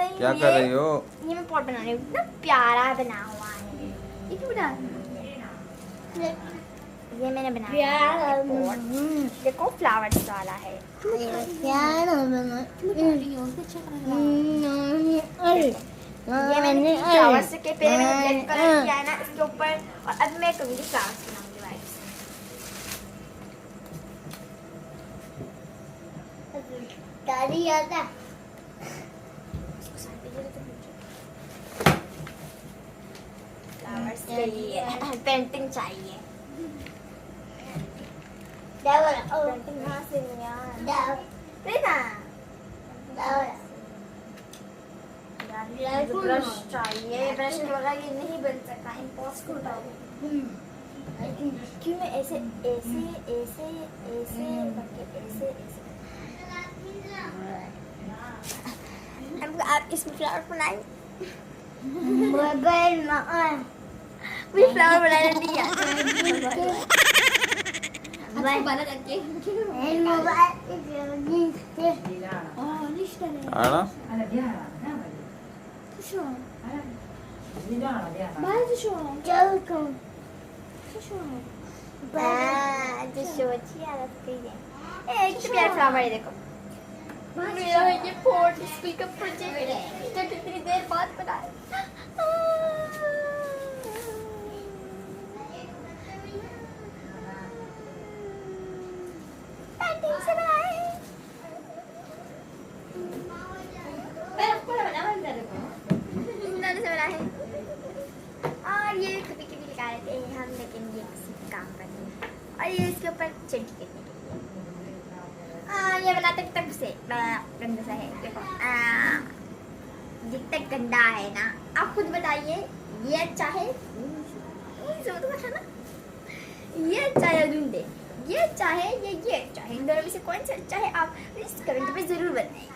रही हूँ। क्या कर रही हो? ये मैं पॉट बना रही हूँ, इतना प्यारा बना हुआ है। ये क्यों बना रही हूँ? ये मैंने बनाया है पॉट। देखो फ्लावर्स वाला है। ये मैंने फ्लावर्स के पहले मैंने रेड कलर किया है ना इसके ऊपर, और अब मैं करूँगी फ्लावर्स बनाऊंगी वाइट से। दादी आता फ्लावर्स के लिए पेंटिंग चाहिए। पेंटिंग कहाँ से नहीं यार? लेना यार, ब्रश चाहिए। ब्रश के बगैर ये नहीं बन सकता, इम्पॉसिबल है। क्यों मैं ऐसे ऐसे ऐसे ऐसे करके ऐसे ऐसे आप इसमें फ्लावर बनाए? मुझे फ्लावर बनाने नहीं आता। Ana? फ्लावर है देखो। मेरा ये फोर्थ स्कूल का प्रोजेक्ट है जो कितनी देर बाद बना है। पेंटिंग से बनाए। से बना है। और ये कभी कभी लगा लेते हैं हम, लेकिन ये किसी काम का नहीं है। और ये इसके ऊपर चिमटी करने के लिए। ये बनाते तब से गंदा सा है देखो। जितना गंदा है ना, आप खुद बताइए ये अच्छा है? ये अच्छा है ढूंढे, ये अच्छा है या ये अच्छा है? इन दोनों में से कौन सा अच्छा है आप इस कमेंट में जरूर बताएं।